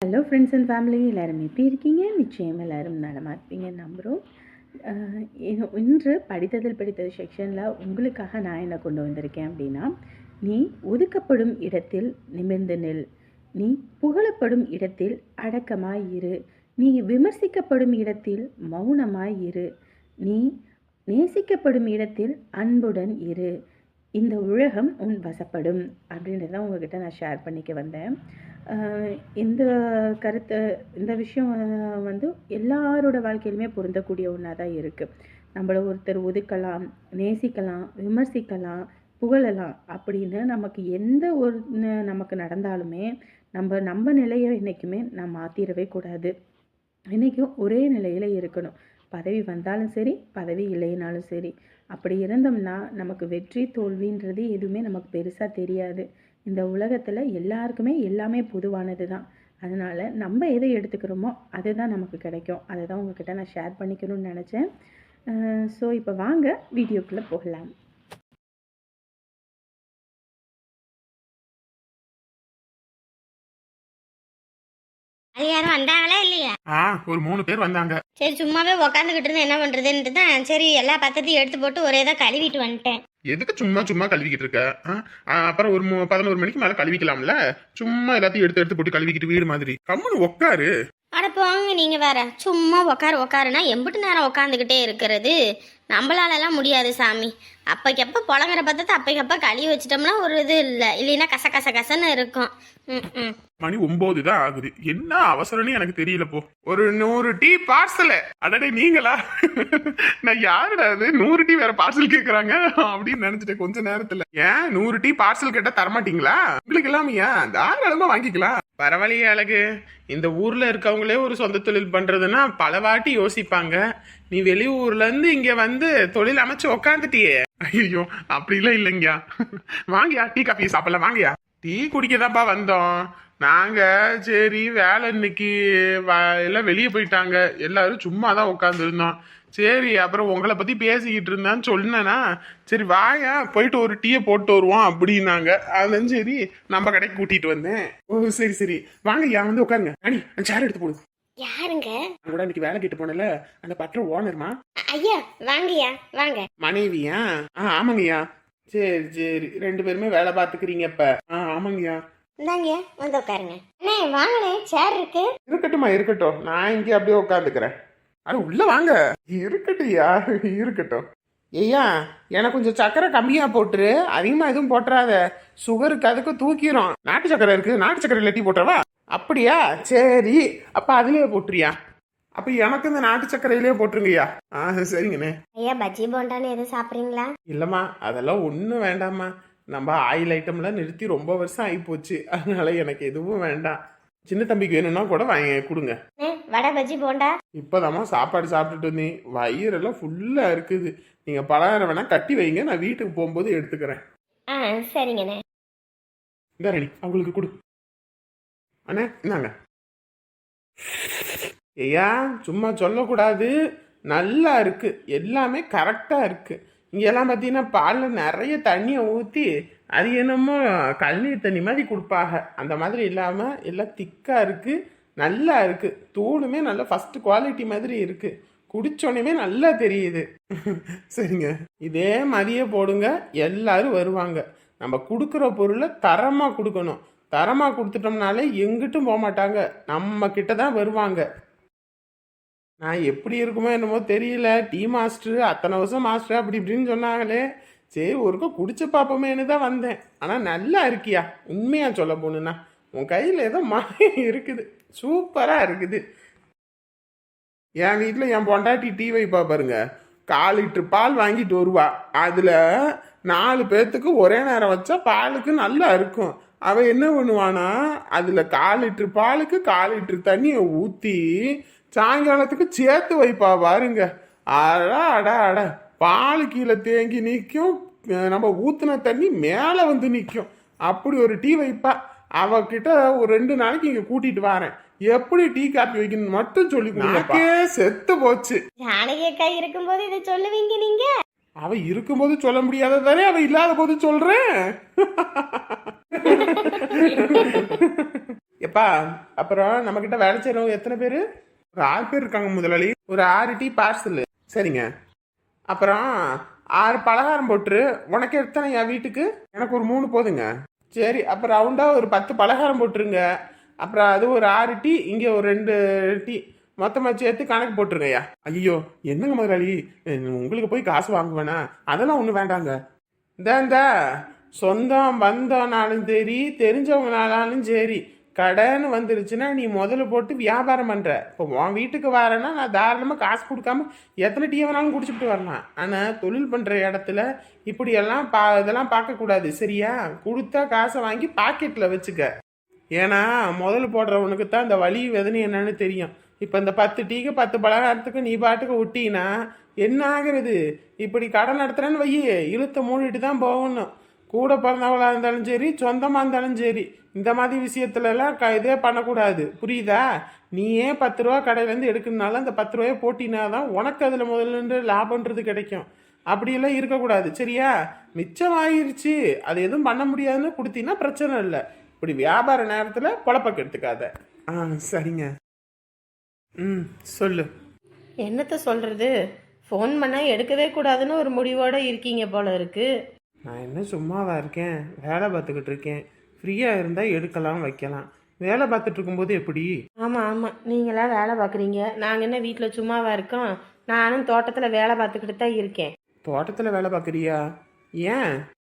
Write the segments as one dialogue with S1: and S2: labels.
S1: Hello friends and family, எல்லோரும் எப்படி இருக்கீங்க? நிச்சயம் எல்லோரும் நலமாக இருப்பீங்கன்னு நம்புகிறோம். இன்று படித்தது செக்ஷனில் உங்களுக்காக நான் என்ன கொண்டு வந்திருக்கேன் அப்படின்னா, நீ ஒதுக்கப்படும் இடத்தில் நிமிர்ந்து நில், நீ புகழப்படும் இடத்தில் அடக்கமாய் இரு, நீ விமர்சிக்கப்படும் இடத்தில் மௌனமாய் இரு, நீ நேசிக்கப்படும் இடத்தில் அன்புடன் இரு, இந்த உலகம் உன் வசப்படும் அப்படின்றத உங்ககிட்ட நான் ஷேர் பண்ணிக்க வந்தேன். இந்த கருத்தை இந்த விஷயம் வந்து எல்லாரோட வாழ்க்கையிலுமே பொருந்தக்கூடிய ஒன்றா தான் இருக்குது. நம்மளை ஒருத்தர் ஒதுக்கலாம், நேசிக்கலாம், விமர்சிக்கலாம், புகழலாம் அப்படின்னு நமக்கு எந்த ஒரு நமக்கு நடந்தாலுமே நம்ம நிலையை என்றைக்குமே நான் மாற்றிடவே கூடாது. என்றைக்கும் ஒரே நிலையில் இருக்கணும். பதவி வந்தாலும் சரி, பதவி இல்லைனாலும் சரி. அப்படி இருந்தோம்னா நமக்கு வெற்றி தோல்வின்றது எதுவுமே நமக்கு பெருசாக தெரியாது. இந்த உலகத்தில் எல்லாருக்குமே எல்லாமே பொதுவானது தான். அதனால் நம்ம எதை எடுத்துக்கிறோமோ அதுதான் நமக்கு கிடைக்கும். அதை தான் உங்ககிட்ட நான் ஷேர் பண்ணிக்கணும்னு நினச்சேன். ஸோ இப்போ வாங்க வீடியோக்குள்ளே போகலாம்.
S2: அது யாரும் வந்தாங்களா இல்லையா?
S3: ஒரு 3 பேர் வந்தாங்க.
S2: சரி, சும்மாவே உக்காந்துக்கிட்டு இருந்து என்ன பண்றதுன்னு தான் சரி எல்லா பத்திரத்தையும் எடுத்து போட்டு ஒரே தான் கழுவிட்டு வந்துட்டேன்.
S3: எதுக்கு சும்மா கழுவிக்கிட்டு இருக்க? அப்புறம் ஒரு 11 மணிக்கு மேல கழுவிக்கலாம்ல. சும்மா எல்லாத்தையும் எடுத்து போட்டு கழுவிக்கிட்டு வீடு மாதிரி கம்முன்னு உட்காரு.
S2: அட போங்க, நீங்க வேற சும்மா உக்காருனா எம்பிட்டு நேரம் உக்காந்துக்கிட்டே இருக்கிறது? நம்மளாலலாம் முடியாது சாமி. அப்பைக்கப்ப புழங்குற பத்தத்தை அப்பைக்கப்ப கழுவி வச்சிட்டோம்னா ஒரு இது இல்லைன்னா கசன்னு இருக்கும்.
S3: மணி 9 தான் ஆகுது. என்ன அவசரம்னு எனக்கு தெரியல. போ ஒரு 100 டீ பார்சல். அடடே நீங்களா? நான் யாருடா அது 100 டீ வேற பார்சல் கேக்குறாங்க அப்படின்னு நினைச்சிட்டேன் கொஞ்ச நேரத்துல. ஏன் 100 டீ பார்சல் கேட்டா தரமாட்டீங்களா? உங்களுக்கு எல்லாமே ஏன் தாராளமா வாங்கிக்கலாம். பரவாயில்லையே அழகு. இந்த ஊர்ல இருக்கவங்களே ஒரு சொந்த தொழில் பண்றதுன்னா பல வாட்டி யோசிப்பாங்க. நீ வெளியூர்ல இருந்து இங்க வந்து தொழில் அமைச்சு உக்காந்துட்டியே. ஐயோ அப்படிலாம் இல்லைங்கயா. வாங்கியா டீ காஃபி சாப்பிடலாம். வாங்கியா டீ குடிக்கதான்ப்பா வந்தோம் நாங்க. சரி வேலை இன்னைக்கு எல்லாம் வெளியே போயிட்டாங்க. எல்லாரும் சும்மா தான் உட்காந்து இருந்தோம். சரி அப்புறம் உங்களை பத்தி பேசிக்கிட்டு இருந்தான்னு சொன்னேன்னா சரி வாயா போயிட்டு ஒரு டீயை போட்டு வருவோம் அப்படின்னாங்க. அதுல சரி நம்ம கடைக்கு கூட்டிட்டு வந்தேன். ஓ சரி வாங்க வந்து உட்காருங்க. அணி சேர் எடுத்து போடு.
S2: யாருங்க?
S3: கூட இன்னைக்கு வேலை கேட்டு போனல அந்த பற்ற ஓனர்மா.
S2: ஐயா வாங்கய்யா வாங்க.
S3: மனைவியா? ஆமாங்கய்யா. சரி 2 பேருமே வேலை பாத்துக்கிறீங்க இப்ப? ஆமாங்கய்யா.
S2: இந்தாங்க வந்து உட்காருங்க. அண்ணே வாங்கண்ணே, சேர் இருக்கு.
S3: இருக்கட்டும் நான் இங்கே அப்படியே உட்காந்துக்கிறேன். அது உள்ள வாங்க. இருக்கட்டும்யா இருக்கட்டும். ஐயா எனக்கு கொஞ்சம் சக்கரை கம்மியா போட்டுரு. அதிகமா எதுவும் போட்டுறாத. சுகருக்கு அதுக்கு தூக்கிரும். நாட்டு சக்கரை இருக்கு, நாட்டு சக்கரை டீ போட்டுறவா? அப்படியா? சரி அப்ப அதுலயே போட்டுறியா? அப்ப எனக்கு இந்த நாட்டு சக்கரையிலேயே போட்டுருங்கய்யா. சரிங்கண்ணே.
S2: ஐயா பஜ்ஜி போண்டான்னு எதுவும் சாப்பிட்றீங்களா?
S3: இல்லம்மா அதெல்லாம் ஒன்றும் வேண்டாம்மா. நம்ம ஆயில் ஐட்டம்லாம் நிறுத்தி ரொம்ப வருஷம் ஆகி போச்சு. அதனால எனக்கு எதுவும் வேண்டாம். சின்ன தம்பிக்கு வேணும்னா கூட வாங்கி கொடுங்க.
S2: வடை பஜ்ஜி போண்டா?
S3: இப்போதாம்மா சாப்பாடு சாப்பிட்டுட்டு வந்தேன். வயிறெல்லாம் ஃபுல்லா இருக்குது. நீங்க பலகாரம் வேணா கட்டி வைங்க, நான் வீட்டுக்கு போகும்போது எடுத்துக்கிறேன்.
S2: சரிங்கண்ணே.
S3: இந்த ரெடி அவங்களுக்கு கொடு. அண்ணே இந்தாங்க. ஐயா சும்மா சொல்லக்கூடாது. நல்லா இருக்கு, எல்லாமே கரெக்டா இருக்கு. இங்கெல்லாம் பார்த்தீங்கன்னா பாலில் நிறைய தண்ணியை ஊற்றி அது என்னமோ கழுநீர் தண்ணி மாதிரி கொடுப்பாங்க. அந்த மாதிரி இல்லாமல் எல்லாம் திக்காக இருக்குது, நல்லா இருக்குது. தூளுமே நல்லா ஃபஸ்ட்டு குவாலிட்டி மாதிரி இருக்குது. குடிச்சோடனே நல்லா தெரியுது. சரிங்க இதே மாதிரியே போடுங்க, எல்லாரும் வருவாங்க. நம்ம கொடுக்குற பொருளை தரமாக கொடுக்கணும். தரமாக கொடுத்துட்டோம்னாலே எங்கிட்டும் போக மாட்டாங்க, நம்ம கிட்ட தான் வருவாங்க. நான் எப்படி இருக்குமோ என்னமோ தெரியல. டீ மாஸ்டர் அத்தனை வருஷம் மாஸ்டர் அப்படி இப்படின்னு சொன்னாங்களே. சரி ஒருக்கா குடிச்சு பார்ப்போமேனு தான் வந்தேன். ஆனால் நல்லா இருக்கியா? உண்மையாக சொல்ல போகணுன்னா உன் கையில் ஏதோ மாயம் இருக்குது, சூப்பராக இருக்குது. என் வீட்டில் என் பொண்டாட்டி டீ வைப்பா பாருங்க. 1/4 லிட்டர் பால் வாங்கிட்டு வருவா. அதில் 4 பேர்த்துக்கு ஒரே நேரம் வச்சா பாலுக்கு நல்லா இருக்கும். அவள் என்ன பண்ணுவானா அதில் 1/4 லிட்டர் பாலுக்கு 1/4 லிட்டர் தண்ணியை ஊற்றி சாயங்காலத்துக்கு சேர்த்து வைப்பா பாருங்க. அட பால் கீழே தேங்கி நிற்கும், நம்ம ஊத்துன தண்ணி மேலே வந்து நிற்கும். அப்படி ஒரு டீ வைப்பா. அவகிட்ட ஒரு 2 நாளைக்கு இங்கே கூட்டிட்டு வரேன். எப்படி டீ காப்பி வைக்கணும்னு மட்டும் சொல்லி கொடுக்கே. செத்து போச்சு.
S2: ஜானகியக்கா இருக்கும்போது இதை சொல்லுவீங்க நீங்க?
S3: அவ இருக்கும்போது சொல்ல முடியாததானே அவ இல்லாத போது சொல்றேன். எப்பா அப்புறம் நம்மக்கிட்ட வேலை செய்கிறவங்க எத்தனை பேர்? ஒரு 6 பேர் இருக்காங்க முதலாளி. ஒரு 6 டீ பார்சல். சரிங்க. அப்புறம் 6 பலகாரம் போட்டுரு. உனக்கு எத்தனை என் வீட்டுக்கு? எனக்கு ஒரு 3 போதுங்க. சரி, அப்போ ரவுண்டாக ஒரு 10 பலகாரம் போட்டுருங்க. அப்புறம் அது ஒரு 6 டீ, இங்கே ஒரு 2 டீ, மொத்தமாக சேர்த்து கணக்கு போட்டுருங்கய்யா. ஐயோ என்னங்க முதலாளி, உங்களுக்கு போய் காசு வாங்குவேனா? அதெல்லாம் ஒன்றும் வேண்டாங்க. இந்த சொந்தம் பந்தம்னாலும் சரி, தெரிஞ்சவங்கனாலும் சரி, கடைன்னு வந்துருச்சுன்னா நீ முதல்ல போட்டு வியாபாரம் பண்ணுற. இப்போ உன் வீட்டுக்கு வரேன்னா நான் தாராளமாக காசு கொடுக்காம எத்தனை டீ வேணாலும் குடிச்சுட்டு வரலாம். ஆனால் தொழில் பண்ணுற இடத்துல இப்படியெல்லாம் இதெல்லாம் பார்க்கக்கூடாது. சரியா? கொடுத்தா காசை வாங்கி பாக்கெட்டில் வச்சுக்க. ஏன்னா முதல்ல போடுறவனுக்கு தான் இந்த வலி வேதனை என்னன்னு தெரியும். இப்போ இந்த 10 டீக்கு 10 பலகாரத்துக்கு நீ பாட்டுக்கு விட்டீங்கன்னா என்ன ஆகுறது? இப்படி கடை நடத்துறேன்னு வையி, இழுத்த மூடிட்டு தான் போகணும். கூட பிறந்தவளாக இருந்தாலும் சரி, சொந்தமாக இருந்தாலும் சரி, இந்த மாதிரி விஷயத்துலலாம் இதே பண்ணக்கூடாது. புரியுதா? நீயே 10 ரூபா கடையிலேருந்து எடுக்கணுனால அந்த 10 ரூபாயை போட்டினா தான் உனக்கு அதில் முதல்ல லாபன்றது கிடைக்கும். அப்படியெல்லாம் இருக்கக்கூடாது. சரியா? மிச்சம் ஆகிருச்சு, அது எதுவும் பண்ண முடியாதுன்னு கொடுத்தீங்கன்னா பிரச்சனை இல்லை. இப்படி வியாபார நேரத்தில் பொழப்ப கெடுத்துக்காத. சரிங்க. சொல்லு.
S4: என்னத்த சொல்கிறது? ஃபோன் பண்ணால் எடுக்கவே கூடாதுன்னு ஒரு முடிவோடு இருக்கீங்க போல இருக்கு.
S3: நான் என்ன சும்மாவா இருக்கேன்? வேலை பார்த்துக்கிட்டு இருக்கேன். ஃப்ரீயாக இருந்தால் எடுக்கலாம் வைக்கலாம். வேலை பார்த்துட்டு இருக்கும்போது எப்படி?
S4: ஆமாம் ஆமாம், நீங்களாம் வேலை பார்க்குறீங்க, நாங்கள் என்ன வீட்டில் சும்மாவா இருக்கோம்? நானும் தோட்டத்தில் வேலை பார்த்துக்கிட்டு தான் இருக்கேன்.
S3: தோட்டத்தில் வேலை பார்க்குறியா? ஏன்?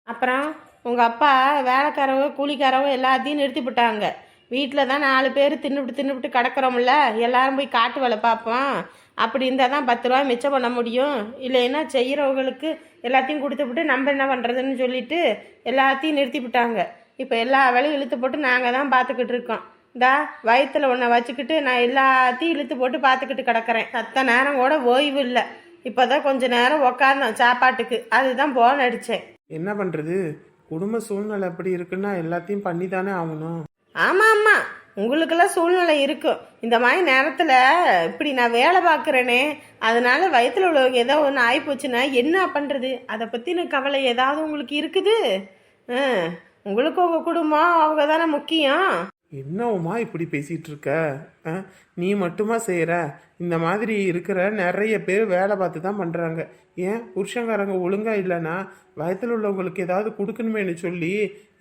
S4: அப்புறம் உங்கள் அப்பா வேலைக்காரவோ கூலிக்காரவோ எல்லாத்தையும் நிறுத்திவிட்டாங்க. வீட்டில் தான் 4 பேர் தின்னுபிட்டு கிடக்கிறோம்ல, எல்லாரும் போய் காட்டு வேலை பார்ப்போம். அப்படி இருந்தால் தான் 10 ரூபா மிச்சம் பண்ண முடியும். இல்லைன்னா செய்கிறவங்களுக்கு எல்லாத்தையும் கொடுத்துவிட்டு நம்ம என்ன பண்ணுறதுன்னு சொல்லிட்டு எல்லாத்தையும் நிறுத்திவிட்டாங்க. இப்போ எல்லா வேலையும் இழுத்து போட்டு நாங்கள் தான் பார்த்துக்கிட்டு இருக்கோம். இந்தா வயிற்றில் ஒன்றை வச்சுக்கிட்டு நான் எல்லாத்தையும் இழுத்து போட்டு பார்த்துக்கிட்டு கிடக்கிறேன். சத்த நேரம் கூட ஓய்வு இல்லை. இப்போ தான் கொஞ்சம் நேரம் உக்காந்தோம் சாப்பாட்டுக்கு, அதுதான் போன் அடித்தேன்.
S3: என்ன பண்ணுறது? குடும்ப சூழ்நிலை எப்படி இருக்குன்னா எல்லாத்தையும் பண்ணி தானே ஆகணும்.
S4: ஆமாம் ஆமாம், உங்களுக்கெல்லாம் சூழ்நிலை இருக்கும். இந்த மாதிரி நேரத்தில் இப்படி நான் வேலை பார்க்குறேனே, அதனால வயிற்றில் உள்ளவங்க ஏதோ ஒன்று ஆகிப்போச்சுன்னா என்ன பண்ணுறது? அதை பற்றின கவலை ஏதாவது உங்களுக்கு இருக்குது? உங்களுக்கு உங்கள் குடும்பம் அவங்க தானே முக்கியம்.
S3: என்னவுமா இப்படி பேசிகிட்டு இருக்க? நீ மட்டுமா செய்கிற? இந்த மாதிரி இருக்கிற நிறைய பேர் வேலை பார்த்து தான் பண்ணுறாங்க. ஏன் புருஷங்காரங்க ஒழுங்காக இல்லைன்னா வயத்தில் உள்ளவங்களுக்கு ஏதாவது கொடுக்கணுமேனு சொல்லி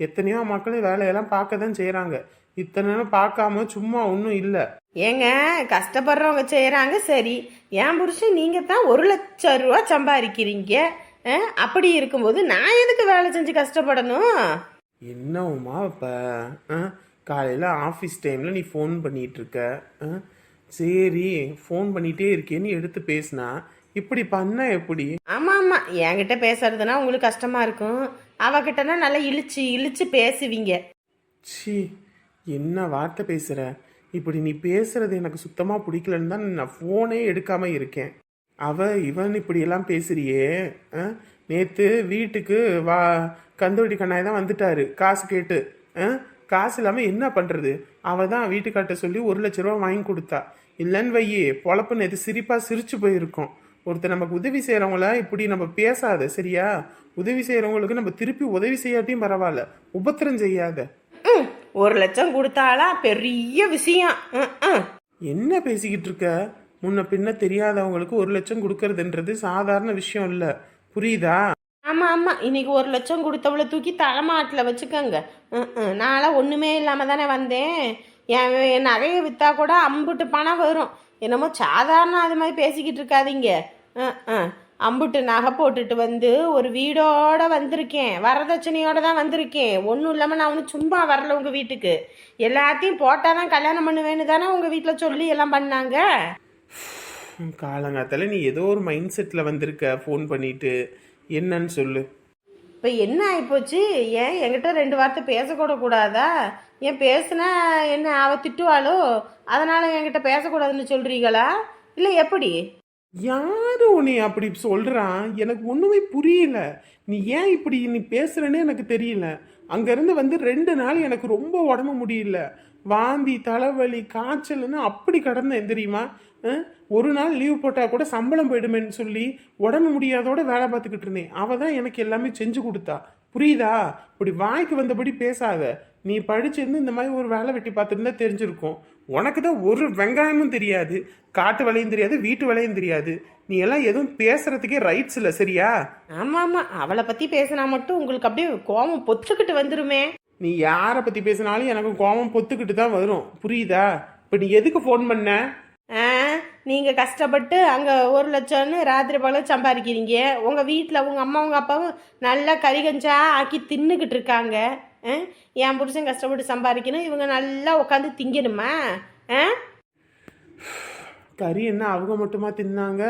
S3: எத்தனையோ மக்கள் வேலையெல்லாம் பார்க்க தான் செய்கிறாங்க. இத்தனை நேரம் பார்க்காம சும்மா ஒன்றும் இல்லை.
S4: ஏங்க, கஷ்டப்படுறவங்க செய்கிறாங்க சரி, என் புருஷன் நீங்கள் தான் 1,00,000 ரூபா சம்பாதிக்கிறீங்க. அப்படி இருக்கும்போது நான் எதுக்கு வேலை செஞ்சு கஷ்டப்படணும்?
S3: என்னவுமா இப்போ காலையில் ஆஃபீஸ் டைமில் நீ ஃபோன் பண்ணிகிட்டு இருக்க. சரி ஃபோன் பண்ணிகிட்டே இருக்கேன்னு எடுத்து பேசினா இப்படி பண்ண எப்படி?
S4: ஆமாம் ஆமாம், என்கிட்ட பேசுறதுனா உங்களுக்கு கஷ்டமாக இருக்கும். அவகிட்டனா நல்லா இழுச்சு இழுச்சு பேசுவீங்க.
S3: சி, என்ன வார்த்தை பேசுகிற? இப்படி நீ பேசுறது எனக்கு சுத்தமாக பிடிக்கலன்னு தான் நான் ஃபோனே எடுக்காமல் இருக்கேன். இவன் இப்படியெல்லாம் பேசுறியே. நேற்று வீட்டுக்கு கந்தோடி கண்ணாய் தான் வந்துட்டாரு காசு கேட்டு. காசு இல்லாமல் என்ன பண்ணுறது? அவள் தான் வீட்டுக்காட்ட சொல்லி 1,00,000 ரூபா வாங்கி கொடுத்தா. இல்லைன்னு வையே பொழப்பு நேற்று சிரிப்பாக சிரிச்சு போயிருக்கோம். ஒருத்தர் நமக்கு உதவி செய்கிறவங்கள இப்படி நம்ம பேசாத. சரியா? உதவி செய்கிறவங்களுக்கு நம்ம திருப்பி உதவி செய்யாட்டியும் பரவாயில்ல, உபத்திரம் செய்யாத.
S4: 1,00,000 கொடுத்தாலா பெரிய விஷயம்.
S3: என்ன பேசிக்கிட்டு இருக்க? முன்ன பின்ன தெரியாதவங்களுக்கு 1,00,000 கொடுக்கறதுன்றது சாதாரண விஷயம் இல்லை. புரியுதா?
S4: ஆமாம் ஆமாம், இன்னைக்கு 1,00,000 கொடுத்தவளை தூக்கி தலைமாட்டில் வச்சுக்கோங்க. நான்லாம் ஒன்றுமே இல்லாமல் தானே வந்தேன். என் நகையை விற்றா கூட அம்புட்டு பணம் வரும். என்னமோ சாதாரண அது மாதிரி பேசிக்கிட்டு இருக்காதீங்க. அம்புட்டு நகை போட்டுட்டு வந்து ஒரு வீடோட வந்திருக்கேன், வரதட்சணையோடு தான் வந்திருக்கேன். ஒன்றும் இல்லாமல் நான் ஒன்றும் சும்மா வரல உங்கள் வீட்டுக்கு. எல்லாத்தையும் போட்டால் தான் கல்யாணம் பண்ணுவேன்னு தானே உங்கள் வீட்டில் சொல்லி எல்லாம் பண்ணாங்க.
S3: காலங்காத்தால நீ ஏதோ ஒரு மைண்ட் செட்டில் வந்திருக்க. ஃபோன் பண்ணிட்டு என்னன்னு சொல்லு.
S4: இப்போ என்ன ஆகிப்போச்சு? ஏன் என்கிட்ட 2 வார்த்தை பேசக்கூட கூடாதா? ஏன் பேசுனா என்ன அவ திட்டுவாளோ, அதனால் என்கிட்ட பேசக்கூடாதுன்னு சொல்கிறீங்களா இல்லை எப்படி?
S3: யாரு உன்னை அப்படி சொல்றான்? எனக்கு ஒண்ணுமே புரியல. நீ ஏன் இப்படி நீ பேசுறேன்னு எனக்கு தெரியல. அங்கிருந்து வந்து 2 நாள் எனக்கு ரொம்ப உடம்பு முடியல, வாந்தி தலைவலி காய்ச்சல்னு அப்படி கடந்தேன் தெரியுமா. ஒரு நாள் லீவ் போட்டா கூட சம்பளம் போயிடுமேன்னு சொல்லி உடம்பு முடியாதோட வேலை பார்த்துக்கிட்டு இருந்தேன். அவ தான் எனக்கு எல்லாமே செஞ்சு கொடுத்தா. புரியுதா? இப்படி வாய்க்கு வந்தபடி பேசாத. நீ படிச்சிருந்து இந்த மாதிரி ஒரு வேலை வெட்டி பார்த்துருந்தா தெரிஞ்சிருக்கும். உனக்கு தான் ஒரு வெங்காயமும் தெரியாது, காட்டு வேலையும் தெரியாது, வீட்டு வேலையும் தெரியாது. நீ எல்லாம் எதுவும் பேசுறதுக்கே ரைட்ஸ் இல்லை, சரியா?
S4: ஆமாம் ஆமாம், அவளை பற்றி பேசினா மட்டும் உங்களுக்கு அப்படியே கோபம் பொத்துக்கிட்டு வந்துருமே.
S3: நீ யாரை பற்றி பேசினாலும் எனக்கு கோபம் பொத்துக்கிட்டு தான் வரும், புரியுதா? இப்போ நீ எதுக்கு ஃபோன் பண்ண?
S4: நீங்கள் கஷ்டப்பட்டு அங்கே 1,00,000ன்னு ராத்திரி பகல சம்பாதிக்கிறீங்க. உங்கள் வீட்டில் உங்கள் அம்மா உங்கள் அப்பாவும் நல்லா கறி கஞ்சா ஆக்கி தின்னுக்கிட்டு இருக்காங்க. என் புருஷன் கஷ்டப்பட்டு சம்பாதிக்கணும், இவங்க நல்லா உட்காந்து திங்கணுமா?
S3: கறி என்ன அவங்க மட்டுமா தின்னாங்க?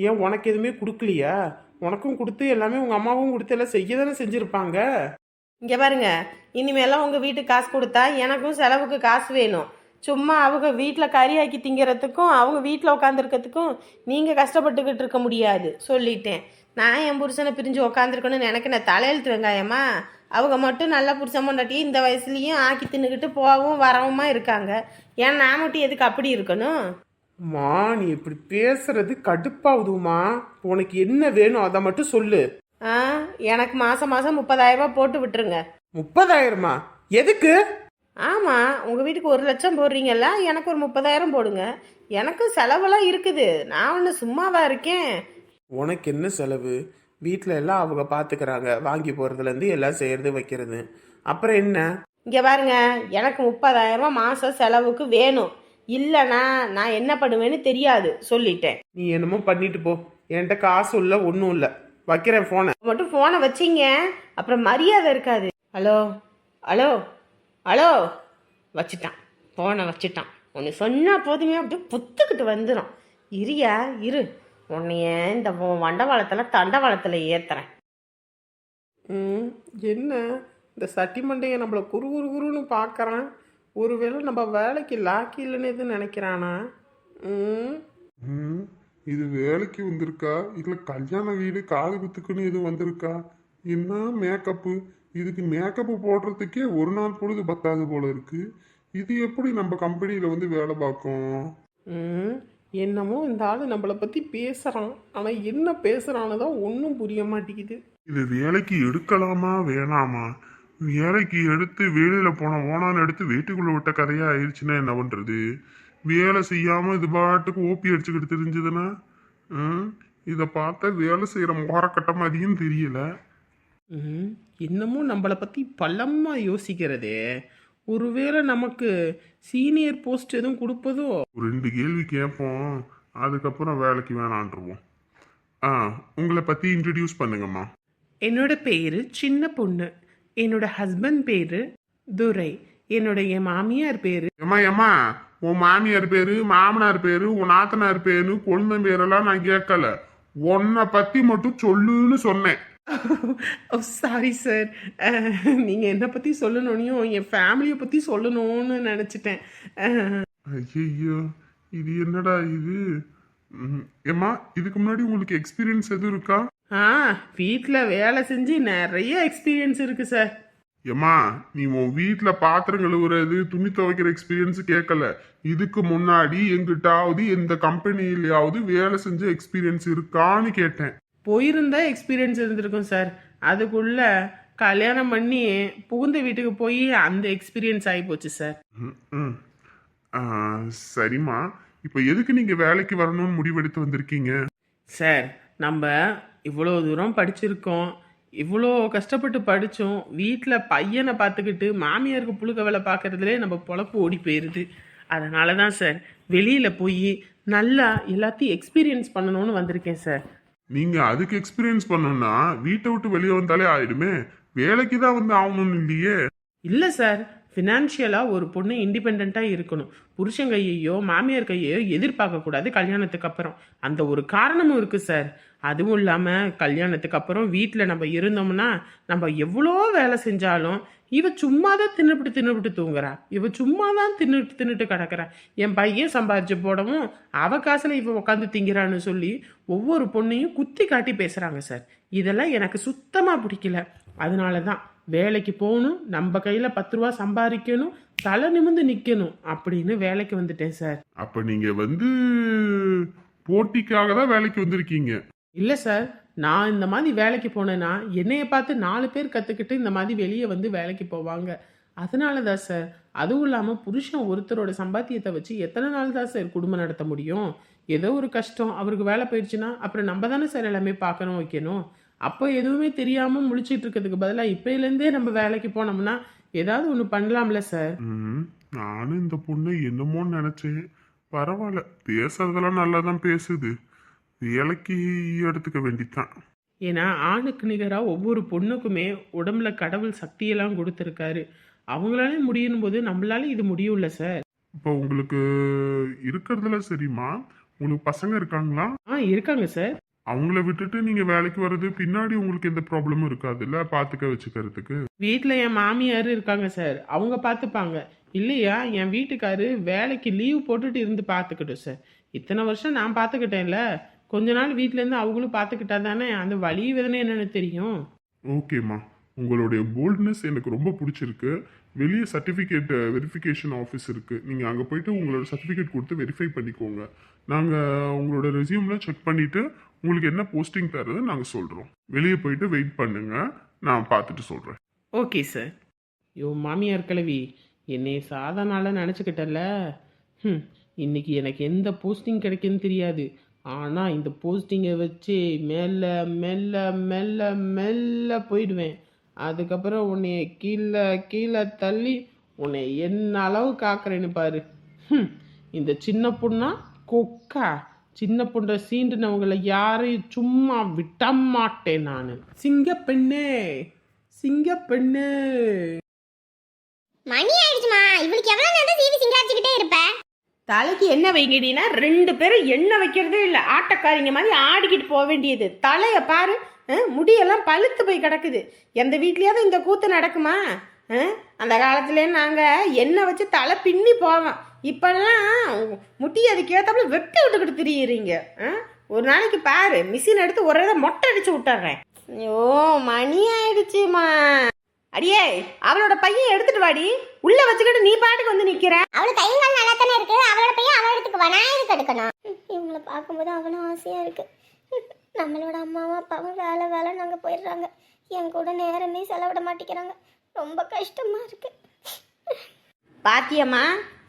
S3: ஏன் உனக்கு எதுவுமே கொடுக்கலையா? உனக்கும் கொடுத்து எல்லாமே உங்கள் அம்மாவும் கொடுத்து எல்லாம் செய்ய தானே செஞ்சுருப்பாங்க.
S4: இங்கே பாருங்க, இனிமேலாம் உங்கள் வீட்டுக்கு காசு கொடுத்தா எனக்கும் செலவுக்கு காசு வேணும். சும்மா அவங்க வீட்டில் கறி ஆக்கி திங்கிறதுக்கும் அவங்க வீட்டில் உட்காந்துருக்கிறதுக்கும் நீங்கள் கஷ்டப்பட்டுக்கிட்டு இருக்க முடியாது, சொல்லிட்டேன். நான் என் புருஷனை பிரிஞ்சு உட்காந்துருக்கணும்னு எனக்கு நான் தலையெழுத்து வெங்காயமா? அவங்க மட்டும் நல்ல புருஷன் பொண்டாட்டி இந்த வயசுலேயும் ஆக்கி தின்னுக்கிட்டு போகவும் வரவுமா இருக்காங்க. ஏன் நான் மட்டும் எதுக்கு அப்படி இருக்கணும்?
S3: மா, நீ இப்படி பேசுறது கடுப்பாகுதுமா. உனக்கு என்ன வேணும் அதை மட்டும் சொல்லு.
S4: எனக்கு மாதம் 30,000 ரூபாய் போட்டு விட்டுருங்க.
S3: 30,000மா? எதுக்கு?
S4: ஆமாம், உங்கள் வீட்டுக்கு 1,00,000 போடுறீங்கல்ல, எனக்கு ஒரு 30,000 போடுங்க. எனக்கு செலவெல்லாம் இருக்குது, நான் ஒன்று சும்மாவா இருக்கேன்.
S3: உனக்கு என்ன செலவு? வீட்டில் எல்லாம் அவங்க பார்த்துக்கிறாங்க, வாங்கி போகிறதுலேருந்து எல்லாம் செய்கிறது வைக்கிறது. அப்புறம் என்ன?
S4: இங்கே பாருங்க, எனக்கு 30,000 ரூபாய் மாதம் செலவுக்கு வேணும். இல்லைண்ணா நான் என்ன பண்ணுவேன்னு தெரியாது, சொல்லிட்டேன்.
S3: நீ என்னமோ பண்ணிட்டு போ, என்கிட்ட காசு இல்லை ஒன்றும் இல்லை. வைக்கிறேன் ஃபோனை.
S4: மட்டும் ஃபோனை வச்சிங்க, அப்புறம் மரியாதை இருக்காது. ஹலோ ஹலோ ஹலோ, வச்சுட்டான் ஃபோனை, வச்சுட்டான். ஒன்று சொன்னால் போதுமே அப்படியே புத்துக்கிட்டு வந்துடும். இரியா இரு, உன்னைய இந்த வண்டவாளத்தில் தண்டவாளத்தில் ஏற்றுறேன்.
S3: என்ன இந்த சட்டி மண்டையை நம்மளை குறுன்னு பார்க்குறான்? ஒருவேளை நம்ம வேலைக்கு லாக்கி இல்லைன்னு எதுவும் நினைக்கிறானா?
S5: இது வேலைக்கு வந்திருக்கா இல்லை கல்யாண வீடு காது குத்துக்குன்னு எதுவும் வந்திருக்கா? என்ன மேக்கப்பு? இதுக்கு மேக்கப்பு போடுறதுக்கே ஒரு நாள் பொழுது பத்தாது போல இருக்கு. இது எப்படி நம்ம கம்பெனியில் வந்து வேலை பார்க்கும்?
S3: என்னமோ இந்த ஆள் நம்மளை பற்றி பேசுகிறான், ஆனால் என்ன பேசுகிறான்னு தான் ஒன்றும் புரிய மாட்டேங்குது.
S5: இது வேலைக்கு எடுக்கலாமா வேணாமா? வேலைக்கு எடுத்து வேலையில் போன ஓனான்னு எடுத்து வீட்டுக்குள்ளே விட்ட கதையாக ஆயிடுச்சுன்னா என்ன பண்ணுறது? வேலை செய்யாமல் இது பாட்டுக்கு ஓப்பி அடிச்சுக்கிட்டு தெரிஞ்சதுன்னா இதை பார்த்தா வேலை செய்கிற முகரக்கட்ட மாதிரியும் தெரியல.
S3: இன்னமும் நம்மளை பற்றி பள்ளமாக யோசிக்கிறதே. ஒருவேளை நமக்கு சீனியர் போஸ்ட் எதுவும் கொடுப்பதோ?
S5: ஒரு 2 கேள்வி கேட்போம், அதுக்கப்புறம் வேலைக்கு வேணான்ருவோம். உங்களை பற்றி இன்ட்ரடியூஸ் பண்ணுங்கம்மா.
S3: என்னோட பேர் சின்ன பொண்ணு. என்னோட ஹஸ்பண்ட் பேர் துரை. என்னுடைய மாமியார் பேர்.
S5: ஏம்மா உன் மாமியார் பேரு, மாமனார் பேரு, உன் நாத்தனார் பேரு, கொழுந்தன் பேரெல்லாம் நான் கேட்கல. உன்னை பத்தி மட்டும் சொல்லுன்னு சொன்னேன்.
S3: சாரி சார், நீங்கள் என்னை பற்றி சொல்லணும்னையும் என் ஃபேமிலியை பற்றி சொல்லணும்னு நினச்சிட்டேன்.
S5: ஐயோ, இது என்னடா இது? ஏம்மா, இதுக்கு முன்னாடி உங்களுக்கு எக்ஸ்பீரியன்ஸ் எதுவும் இருக்கா?
S3: வீட்டில் வேலை செஞ்சு நிறைய எக்ஸ்பீரியன்ஸ் இருக்குது சார்.
S5: ஏம்மா, நீ உன் வீட்டில் பாத்திரம் கழுவுறது, துணி துவைக்கிற எக்ஸ்பீரியன்ஸ் கேட்கல. இதுக்கு முன்னாடி எங்கிட்டாவது எந்த கம்பெனிலையாவது வேலை செஞ்ச எக்ஸ்பீரியன்ஸ் இருக்கான்னு கேட்டேன்.
S3: போயிருந்தா எக்ஸ்பீரியன்ஸ் இருந்திருக்கும் சார். அதுக்குள்ள கல்யாணம் பண்ணி புகுந்த வீட்டுக்கு போய் அந்த எக்ஸ்பீரியன்ஸ் ஆகி போச்சு சார்.
S5: சரிம்மா, இப்போ எதுக்கு நீங்கள் வேலைக்கு வரணும்னு முடிவெடுத்து வந்திருக்கீங்க?
S3: சார், நம்ம இவ்வளோ தூரம் படிச்சிருக்கோம், இவ்வளோ கஷ்டப்பட்டு படித்தோம். வீட்டில் பையனை பார்த்துக்கிட்டு மாமியாருக்கு புழுக்க வேலை பார்க்குறதுலே நம்ம பொழப்பு ஓடி போயிடுது. அதனால தான் சார் வெளியில் போய் நல்லா எல்லாத்தையும் எக்ஸ்பீரியன்ஸ் பண்ணணும்னு வந்திருக்கேன் சார்.
S5: நீங்கள் அதுக்கு எக்ஸ்பீரியன்ஸ் பண்ணணும்னா வீட்டை விட்டு வெளியே வந்தாலே ஆயிடுமே. வேலைக்கு தான் வந்து ஆகணும்னு இல்லையே.
S3: இல்லை சார், ஃபினான்ஷியலாக ஒரு பொண்ணு இண்டிபெண்ட்டாக இருக்கணும். புருஷன் கையையோ மாமியார் கையையோ எதிர்பார்க்கக்கூடாது கல்யாணத்துக்கு அப்புறம். அந்த ஒரு காரணமும் இருக்குது சார். அதுவும் இல்லாமல் கல்யாணத்துக்கு அப்புறம் வீட்டில் நம்ம இருந்தோம்னா நம்ம எவ்வளோ வேலை செஞ்சாலும் இவ சும்மா தான் தின்னுபிட்டு தூங்குறா, இவ சும்மா தான் தின்னுட்டு கிடக்குறா, என் பையன் சம்பாரிச்சு போடவும் அவ காசில் இவ உட்காந்து திங்கிறான்னு சொல்லி ஒவ்வொரு பொண்ணையும் குத்தி காட்டி பேசுகிறாங்க சார். இதெல்லாம் எனக்கு சுத்தமாக பிடிக்கல. அதனால தான் வேலைக்கு போகணும், நம்ம கையில் 10 ரூபா சம்பாதிக்கணும், தலை நிமிந்து நிற்கணும் அப்படின்னு வேலைக்கு வந்துட்டேன் சார்.
S5: அப்போ நீங்கள் வந்து போட்டிக்காக தான் வேலைக்கு வந்திருக்கீங்க?
S3: இல்லை சார், நான் இந்த மாதிரி வேலைக்கு போனேன்னா என்னைய பார்த்து 4 பேர் கற்றுக்கிட்டு இந்த மாதிரி வெளியே வந்து வேலைக்கு போவாங்க. அதனால தான் சார். அதுவும் இல்லாமல் புருஷன் ஒருத்தரோட சம்பாத்தியத்தை வச்சு எத்தனை நாள் தான் சார் குடும்பம் நடத்த முடியும்? ஏதோ ஒரு கஷ்டம் அவருக்கு வேலை போயிடுச்சுன்னா அப்புறம் நம்ம தானே சார் எல்லாமே பார்க்கணும் வைக்கணும். அப்போ எதுவுமே தெரியாமல் முழிச்சிட்டு இருக்கிறதுக்கு பதிலாக இப்போலேருந்தே நம்ம வேலைக்கு போனோம்னா ஏதாவது ஒன்று பண்ணலாம்ல சார்.
S5: நானும் இந்த பொண்ணு என்னமோன்னு நினைச்சேன். பரவாயில்ல, பேசுறதெல்லாம் நல்லா தான் பேசுது. வேலைக்கு எடுத்துக்க வேண்டித்தான்.
S3: ஏன்னா ஆணுக்கு நிகராக ஒவ்வொரு பொண்ணுக்குமே உடம்புல கடவுள் சக்தியெல்லாம் கொடுத்துருக்காரு. அவங்களாலே முடியும் போது நம்மளால இது முடியும்ல சார்.
S5: இப்போ உங்களுக்கு இருக்கிறதுல சரிம்மா, உங்களுக்கு பசங்க இருக்காங்களா?
S3: இருக்காங்க சார்.
S5: அவங்கள விட்டுட்டு நீங்க வேலைக்கு வர்றது பின்னாடி உங்களுக்கு எந்த ப்ராப்ளமும் இருக்காதுல்ல பாத்துக்க வச்சுக்கிறதுக்கு?
S3: வீட்டில் என் மாமியார் இருக்காங்க சார், அவங்க பார்த்துப்பாங்க. இல்லையா என் வீட்டுக்காரு வேலைக்கு லீவ் போட்டுட்டு இருந்து பார்த்துக்கிட்டோம் சார். இத்தனை வருஷம் நான் பார்த்துக்கிட்டேன்ல, கொஞ்ச நாள் வீட்டிலேருந்து அவங்களும் பார்த்துக்கிட்டா தானே அந்த வலி வேதனை என்னென்னு தெரியும்.
S5: ஓகேம்மா, உங்களுடைய போல்ட்னஸ் எனக்கு ரொம்ப பிடிச்சிருக்கு. வெளியே சர்டிஃபிகேட் வெரிஃபிகேஷன் ஆஃபீஸ் இருக்குது, நீங்கள் அங்கே போயிட்டு உங்களோட சர்டிஃபிகேட் கொடுத்து வெரிஃபை பண்ணிக்கோங்க. நாங்கள் உங்களோட ரெஸ்யூமில் செக் பண்ணிவிட்டு உங்களுக்கு என்ன போஸ்டிங் தருது நாங்கள் சொல்கிறோம். வெளியே போயிட்டு வெயிட் பண்ணுங்க, நான் பார்த்துட்டு சொல்கிறேன்.
S3: Okay sir. மாமியார் கிழவி என்னை சாதனால நினச்சிக்கிட்டல. இன்னைக்கு எனக்கு எந்த போஸ்டிங் கிடைக்குன்னு தெரியாது. ஆனால் இந்த போஸ்டிங்கை வச்சு மெல்ல மெல்ல மெல்ல மெல்ல போயிடுவேன். அதுக்கப்புறம் உன்னைய கீழே கீழே தள்ளி உன்னை என்ன அளவு காக்கிறேன்னு பாரு. இந்த சின்ன பொண்ணா கொக்கா, சின்ன பொண்ணை சீண்டுனவங்களை யாரையும் சும்மா விட மாட்டேன் நான். சிங்கப்பெண்ணே சிங்கப்பெண்ணே.
S2: மணி ஆயிடுச்சுமா, இவளுக்கு எவ்வளவு நேரம் டிவி சிங்காச்சிக்கிட்டே இருப்ப?
S4: தலைக்கு என்ன வைங்கடினா 2 பேரும் எண்ணெய் வைக்கிறதே இல்லை. ஆட்டக்காரிங்க மாதிரி ஆடிக்கிட்டு போக வேண்டியது. தலையை பாரு, முடியெல்லாம் பழுத்து போய் கிடக்குது. எந்த வீட்லயாவது இந்த கூத்து நடக்குமா? அந்த காலத்துல நாங்கள் எண்ணெய் வச்சு தலை பின்னி போவோம். இப்பெல்லாம் முட்டி அதுக்கு ஏற்றாப்புல வெட்டி விட்டுக்கிட்டு திரியுறீங்க. ஒரு நாளைக்கு பாரு, மிஷின் எடுத்து ஒரே மொட்டை அடிச்சு விட்டுறேன். ஐயோ மணி ஆயிடுச்சுமா. அடியே, அவளோட பையன் எடுத்துட்டு வாடி. உள்ள வச்சுக்கிட்டு நீ பாட்டுக்கு வந்து நிக்கிற.
S2: அவளுக்கு கையும் கால் நல்லா தானே இருக்கு, அவளோட பையன் அவள் எடுத்துக்கு வா, நான் எதுக்கு எடுக்கணும்? இவங்களை பார்க்கும்போது அவ்வளோ ஆசையா இருக்கு. நம்மளோட அம்மாவும் அப்பாவும் வேலை வேலை நாங்கள் போயிடுறாங்க, என் கூட நேரமே செலவிட மாட்டேங்கிறாங்க. ரொம்ப கஷ்டமா இருக்கு.
S4: பாத்தியம்மா,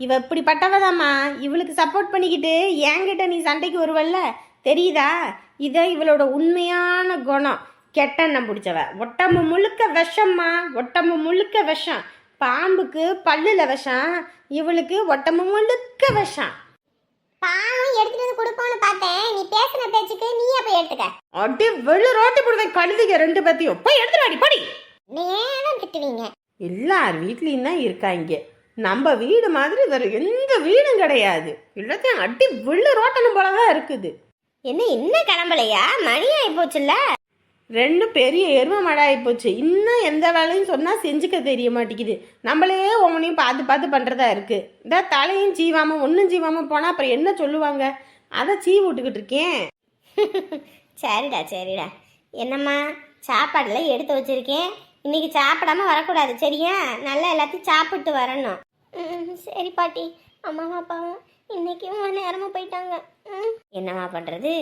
S4: இவ இப்படிப்பட்டவதாம்மா. இவளுக்கு சப்போர்ட் பண்ணிக்கிட்டு என்கிட்ட நீ சண்டைக்கு வருவல்ல, தெரியுதா? இதான் இவளோட உண்மையான குணம். கெட்டெண்ணம் பிடிச்சவ. ஒட்டம்பு முழுக்க விஷம்மா, ஒட்டம்பு முழுக்க விஷம். பாம்புக்கு பல்லுல விஷம், இவளுக்கு ஒட்டம்பு முழுக்க விஷம்.
S2: பாவம் எடுத்துட்டு வந்து கொடுப்போன்னு பார்த்தேன், நீ பேசின பேச்சுக்கு நீயே போய் எடுத்துக்க.
S4: அடி வெளில ரோட்டி போடுவேன் கழுதுங்க 2 பேத்தையும். போய் எடுத்துடாடி படி.
S2: நேரம் திட்டுவீங்க.
S4: எல்லார் வீட்லேயும் தான் இருக்காங்க. நம்ம வீடு மாதிரி வேற எந்த வீடும் கிடையாது. எல்லாத்தையும் அடி வெளில ரோட்டணும் போலதான் இருக்குது.
S2: என்ன கிளம்பலையா? மணி ஆகி போச்சுல்ல.
S4: 2 பெரிய எருமை மாடு ஆகிப்போச்சு. இன்னும் எந்த வேலையும் சொன்னால் செஞ்சுக்க தெரிய மாட்டேங்குது. நம்மளே ஒவ்வொன்றையும் பார்த்து பார்த்து பண்ணுறதா இருக்குது. இந்த தலையும் சீவாமல் ஒன்றும் சீவாமல் போனால் அப்புறம் என்ன சொல்லுவாங்க? அதை சீவி விட்டுக்கிட்டு இருக்கேன்.
S2: சரிடா சரிடா. என்னம்மா, சாப்பாடுலாம் எடுத்து வச்சிருக்கேன். இன்னைக்கு சாப்பிடாம வரக்கூடாது சரியா? நல்லா எல்லாத்தையும் சாப்பிட்டு வரணும். சரி பாட்டி. அம்மாவும் அப்பாவும் இன்னைக்கும் நேரமாக போயிட்டாங்க. என்னம்மா பண்ணுறது,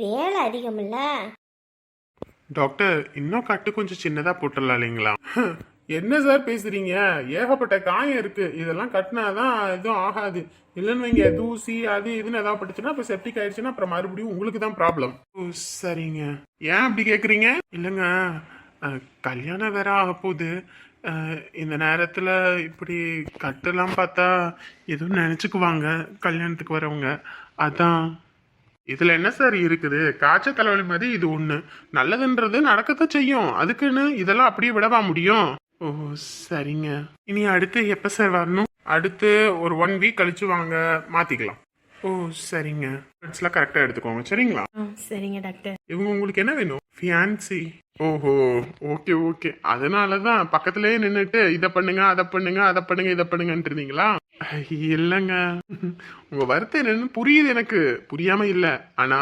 S2: வேலை அதிகம் இல்லை.
S5: டாக்டர், இன்னும் கட்டு கொஞ்சம் சின்னதா போட்டுடலாம் இல்லைங்களா?
S3: என்ன சார் பேசுறீங்க? ஏகப்பட்ட காயம் இருக்கு, இதெல்லாம் கட்டினாதான் எதுவும் ஆகாது. இல்லைன்னு வைங்க, தூசி அது இதுன்னு ஏதாவது பட்டுச்சுன்னா அப்புறம் செப்டிக் ஆயிடுச்சுன்னா அப்புறம் மறுபடியும் உங்களுக்கு தான் ப்ராப்ளம்.
S5: ஓ சரிங்க. ஏன் அப்படி கேக்குறீங்க? இல்லைங்க, கல்யாணம் வேற ஆக போகுது. இந்த நேரத்துல இப்படி கட்டெல்லாம் பார்த்தா எதுவும் நினைச்சுக்குவாங்க கல்யாணத்துக்கு வரவங்க, அதான்.
S3: இதுல என்ன சார் இருக்குது? காய்ச்சல் தலைவலி மாதிரி இது ஒண்ணு. நல்லதுன்றது நடக்கத்தான் செய்யும், அதுக்குன்னு இதெல்லாம் அப்படியே விடவா முடியும்?
S5: ஓ சரிங்க.
S3: இனி அடுத்து எப்ப சார் வரணும்? அடுத்து ஒரு 1 வீக் கழிச்சு வாங்க, மாத்திக்கலாம்.
S5: ஓ சரிங்க.
S3: எல்லாம் கரெக்டா எடுத்துக்கோங்க சரிங்களா?
S4: சரிங்க டாக்டர்.
S3: இவங்க உங்களுக்கு என்ன வேணும்? ஃபியான்சி. ஓஹோ, ஓகே ஓகே. அதனாலதான் பக்கத்துலயே நின்றுட்டு இதை பண்ணுங்க அதை பண்ணுங்க அதை பண்ணுங்க இதை பண்ணுங்கன்னு இருந்தீங்களா? இல்லைங்க, உங்க வருத்தம் என்னன்னு புரியுது எனக்கு, புரியாம இல்ல. ஆனா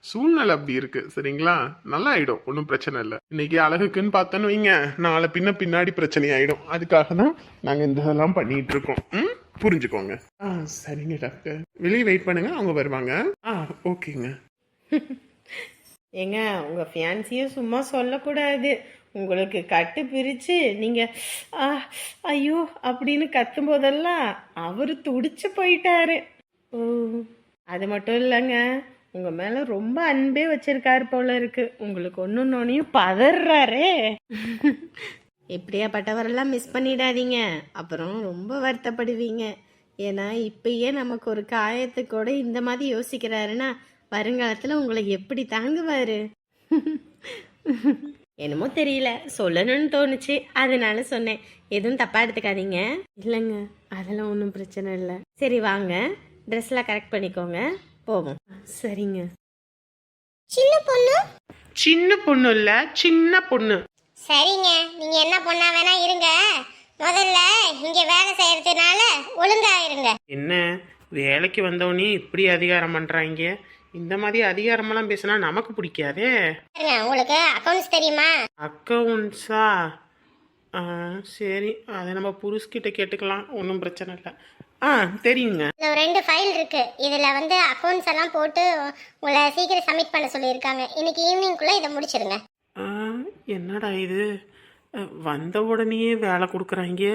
S3: சூழ்நிலை அப்படி இருக்கு சரிங்களா? நல்லா ஆயிடும், ஒன்றும் பிரச்சனை இல்லை. இன்னைக்கு அழகுக்குன்னு பார்த்தோன்னு வைங்க, நாளை பின்னாடி பிரச்சனை ஆயிடும். அதுக்காக தான் நாங்க இந்த இதெல்லாம் பண்ணிட்டு இருக்கோம். புரிஞ்சுக்கோங்க. சரிங்க டாக்டர், வெளியே வெயிட் பண்ணுங்க, அவங்க வருவாங்க. ஓகேங்க.
S4: ஏங்க, உங்கள் ஃபியான்சியை சும்மா சொல்லக்கூடாது. உங்களுக்கு கட்டு பிரித்து நீங்கள் ஐயோ அப்படின்னு கத்தும் போதெல்லாம் அவர் துடிச்சு போயிட்டாரு. ஓ, அது மட்டும் இல்லைங்க, உங்கள் மேலே ரொம்ப அன்பே வச்சிருக்காரு போல இருக்கு. உங்களுக்கு ஒன்றும் பதறாரே. இப்படியாப்பட்டவரெல்லாம் மிஸ் பண்ணிடாதீங்க, அப்புறம் ரொம்ப வருத்தப்படுவீங்க. ஏன்னா இப்பயே நமக்கு ஒரு காயத்துக்கூட இந்த மாதிரி யோசிக்கிறாருன்னா வருங்காலத்தில் உங்களை எப்படி தாங்குவாரு? என்னமோ தெரியல, சொல்லணும்னு தோணுச்சு, அதனால சொன்னேன். எதுவும் தப்பா எடுத்துக்காதீங்க. இல்லைங்க, அதெல்லாம் ஒன்றும் பிரச்சனை இல்லை. சரி வாங்க, ட்ரெஸ்லாம் கரெக்ட் பண்ணிக்கோங்க, போவோம். சரிங்க.
S2: சின்ன பொண்ணு
S3: சின்ன பொண்ணு இல்ல, சின்ன பொண்ணு.
S2: சரிங்க, நீங்க என்ன பொண்ணா வேணா இருங்க, முதல்ல இங்க வேலை செய்யறதுனால ஒழுங்கா இருங்க.
S3: என்ன வேலைக்கு வந்தவனே இப்படி அதிகாரம் பண்றாங்க? இந்த மாதிரி அதிகாரமெல்லாம் பேசினா நமக்கு பிடிக்காதே.
S2: உங்களுக்கு அக்கவுண்ட்ஸ் தெரியுமா?
S3: அக்கௌண்ட்ஸா? சரி, அதை நம்ம புருஷ்கிட்ட கேட்டுக்கலாம், ஒன்றும் பிரச்சனை இல்லை. தெரியுங்க.
S2: இந்த 2 ஃபைல் இருக்கு, இதுல வந்து அக்கவுண்ட்ஸ் எல்லாம் போட்டு உங்களை சீக்கிரம் சப்மிட் பண்ண சொல்லியிருக்காங்க. இன்னைக்கு ஈவினிங்குள்ள இதை முடிச்சிருங்க.
S3: என்னடா இது, வந்த உடனேயே வேலை கொடுக்குறாங்க.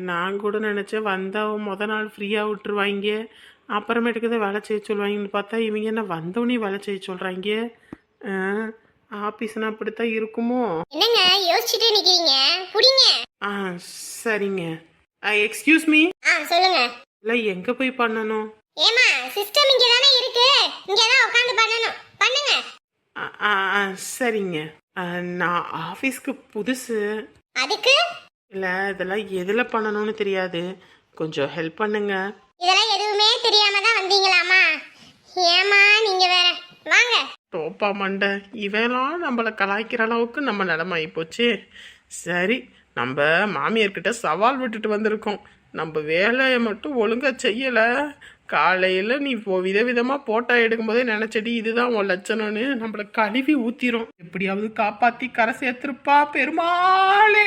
S3: நான் கூட நினச்சேன் வந்தால் முத நாள் ஃப்ரீயாக விட்டுருவாங்க, அப்புறமேட்டுக்கு தான் வேலை செய்ய சொல்லுவாங்கன்னு பார்த்தா இவங்க என்ன வந்தவனே வேலை செய்ய சொல்கிறாங்க. ஆஃபீஸ்னா அப்படித்தான் இருக்குமோ?
S2: என்னங்க யோசிச்சுட்டே நிக்கிறீங்க, புடிங்க.
S3: சரிங்க. Excuse me.
S2: சொல்லுங்க.
S3: இல்லை, எங்கே போய் பண்ணணும்?
S2: ஏமா, சிஸ்டம் இங்க தானே இருக்கு, இங்க தான் உட்கார்ந்து பண்ணனும், பண்ணுங்க.
S3: சரிங்க. நான் ஆஃபீஸ்க்கு புதுசு.
S2: அதுக்கு
S3: இல்லை, இதெல்லாம் எதில் பண்ணணும்னு தெரியாது, கொஞ்சம் ஹெல்ப் பண்ணுங்க.
S2: இதெல்லாம் எதுவுமே தெரியாம தான் வந்தீங்களாமா? ஏமா நீங்க வேற, வாங்க.
S3: டோப்பா மண்டை, இவெல்லாம் நம்மளை கலாய்க்கிற அளவுக்கு நம்ம நிலமாயி போச்சு. சரி, நம்ம மாமியார்கிட்ட சவால் விட்டுட்டு வந்திருக்கோம். நம்ம வேலையை மட்டும் ஒழுங்காக செய்யலை. காலையில் நீ விதவிதமாக போட்டோ எடுக்கும்போதே நினச்சடி இதுதான் உன் லட்சணம்னு நம்மளை கழுவி ஊற்றிரும். எப்படியாவது காப்பாற்றி கரை சேர்த்துருப்பா பெருமாளே.